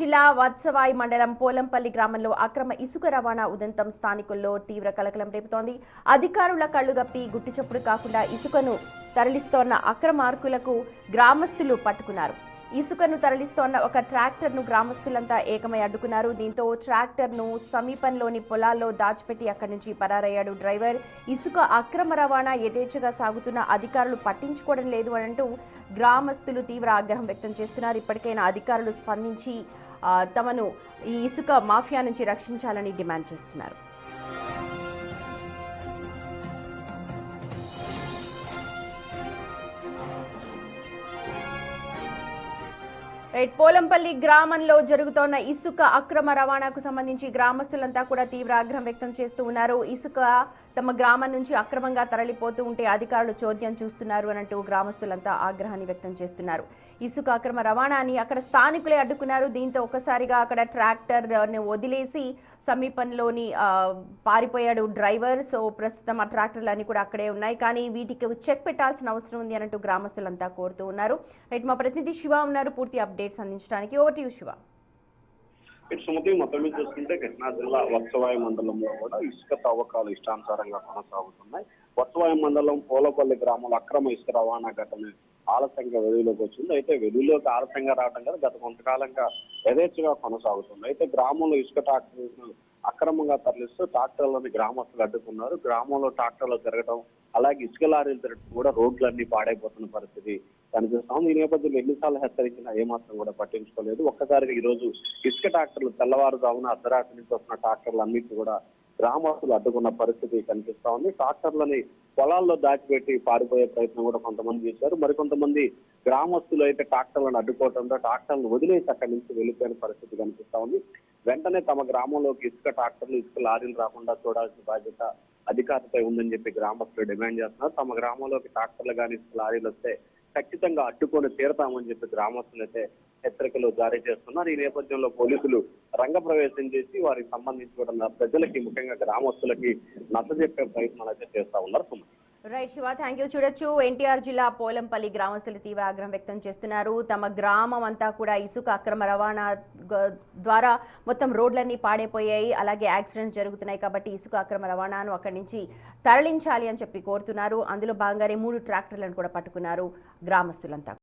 జిల్లా వత్సవాయి మండలం పోలంపల్లి గ్రామంలో అక్రమ ఇసుక రవాణా ఉదంతం స్థానికుల్లో తీవ్ర కలకలం రేపుతోంది. అధికారుల కళ్లుగప్పి గుట్టుచప్పుడు కాకుండా ఇసుకను తరలిస్తోన్న అక్రమార్కులకు గ్రామస్తులు పట్టుకున్నారు. ఇసుకను తరలిస్తోన్న ఒక ట్రాక్టర్ను గ్రామస్తులంతా ఏకమై అడ్డుకున్నారు. దీంతో ట్రాక్టర్ను సమీపంలోని పొలాల్లో దాచిపెట్టి అక్కడి నుంచి పరారయ్యాడు డ్రైవర్. ఇసుక అక్రమ రవాణా యథేచ్ఛగా సాగుతున్న అధికారులు పట్టించుకోవడం లేదు అంటూ గ్రామస్తులు తీవ్ర ఆగ్రహం వ్యక్తం చేస్తున్నారు. ఇప్పటికైనా అధికారులు స్పందించి తమను ఈ ఇసుక మాఫియా నుంచి రక్షించాలని డిమాండ్ చేస్తున్నారు. పోలంపల్లి గ్రామంలో జరుగుతోన్న ఇసుక అక్రమ రవాణాకు సంబంధించి గ్రామస్తులంతా కూడా తీవ్ర ఆగ్రహం వ్యక్తం చేస్తూ ఉన్నారు. ఇసుక తమ గ్రామం నుంచి అక్రమంగా తరలిపోతూ ఉంటే అధికారులు చోద్యం చూస్తున్నారు అనంటూ గ్రామస్తులంతా ఆగ్రహాన్ని వ్యక్తం చేస్తున్నారు. ఇసుక అక్రమ రవాణాని అక్కడ స్థానికులే అడ్డుకున్నారు. దీంతో ఒకసారిగా అక్కడ ట్రాక్టర్ని వదిలేసి సమీపంలోని పారిపోయాడు డ్రైవర్. సో ప్రస్తుతం ఆ ట్రాక్టర్లన్నీ కూడా అక్కడే ఉన్నాయి. కానీ వీటికి చెక్ పెట్టాల్సిన అవసరం ఉంది అనంటూ గ్రామస్తులంతా కోరుతూ ఉన్నారు. రైట్, మా ప్రతినిధి శివ ఉన్నారు పూర్తి అప్డేట్స్ అందించడానికి. Over to you Shiva. Sumathi, మొత్తం మీద చూసుకుంటే కృష్ణా జిల్లా వత్సవాయి మండలంలో కూడా ఇసుక తవ్వకాలు ఇష్టానుసారంగా కొనసాగుతున్నాయి. వత్సవాయి మండలం పోలపల్లి గ్రామంలో అక్రమ ఇసుక రవాణా ఘటన ఆలస్యంగా వెలుగులోకి వచ్చింది. అయితే వెలుగులోకి ఆలస్యంగా రావడం కదా గత కొంతకాలంగా యథేచ్ఛగా కొనసాగుతుంది. అయితే గ్రామంలో ఇసుక ట్రాక్టర్ అక్రమంగా తరలిస్తూ ట్రాక్టర్లని గ్రామస్తులు అడ్డుకున్నారు. గ్రామంలో ట్రాక్టర్లు తిరగడం, అలాగే ఇసుక లారీలు తిరగడం కూడా రోడ్లన్నీ పాడైపోతున్న పరిస్థితి కనిపిస్తాం. ఈ నేపథ్యంలో ఎన్నిసార్లు హెచ్చరించినా ఏమాత్రం కూడా పట్టించుకోలేదు. ఒక్కసారిగా ఈ రోజు ఇసుక ట్రాక్టర్లు తెల్లవారుజామున అర్ధరాత్రి నుంచి వస్తున్న ట్రాక్టర్లు అన్నింటి కూడా గ్రామస్తులు అడ్డుకున్న పరిస్థితి కనిపిస్తా ఉంది. ట్రాక్టర్లని పొలాల్లో దాచిపెట్టి పారిపోయే ప్రయత్నం కూడా కొంతమంది చేశారు. మరికొంతమంది గ్రామస్తులు అయితే ట్రాక్టర్లను అడ్డుకోవడంతో ట్రాక్టర్లను వదిలేసి అక్కడి నుంచి వెళ్ళిపోయిన పరిస్థితి కనిపిస్తా ఉంది. వెంటనే తమ గ్రామంలోకి ఇసుక ట్రాక్టర్లు, ఇసుక లారీలు రాకుండా చూడాల్సిన బాధ్యత అధికారులపై ఉందని చెప్పి గ్రామస్తులు డిమాండ్ చేస్తున్నారు. తమ గ్రామంలోకి ట్రాక్టర్లు కానీ ఇసుక లారీలు వస్తే ఖచ్చితంగా అడ్డుకొని తీరతామని చెప్పి గ్రామస్తులు అయితే హెచ్చరికలు జారీ చేస్తున్నారు. ఈ నేపథ్యంలో పోలీసులు రంగప్రవేశం చేసి వారికి సంబంధించిన ప్రజలకి, ముఖ్యంగా గ్రామస్తులకి నచ్చజెప్పే ప్రయత్నాలు అయితే చేస్తా ఉన్నారు. Right Shiva, thank you. చూడొచ్చు, ఎన్టీఆర్ జిల్లా పోలంపల్లి గ్రామస్తులు తీవ్ర ఆగ్రహం వ్యక్తం చేస్తున్నారు. తమ గ్రామం అంతా కూడా ఇసుక అక్రమ రవాణా ద్వారా మొత్తం రోడ్లన్నీ పాడైపోయాయి, అలాగే యాక్సిడెంట్స్ జరుగుతున్నాయి. కాబట్టి ఇసుక అక్రమ రవాణాను అక్కడి నుంచి తరలించాలి అని చెప్పి కోరుతున్నారు. అందులో భాగంగానే 3 ట్రాక్టర్లను కూడా పట్టుకున్నారు గ్రామస్తులంతా.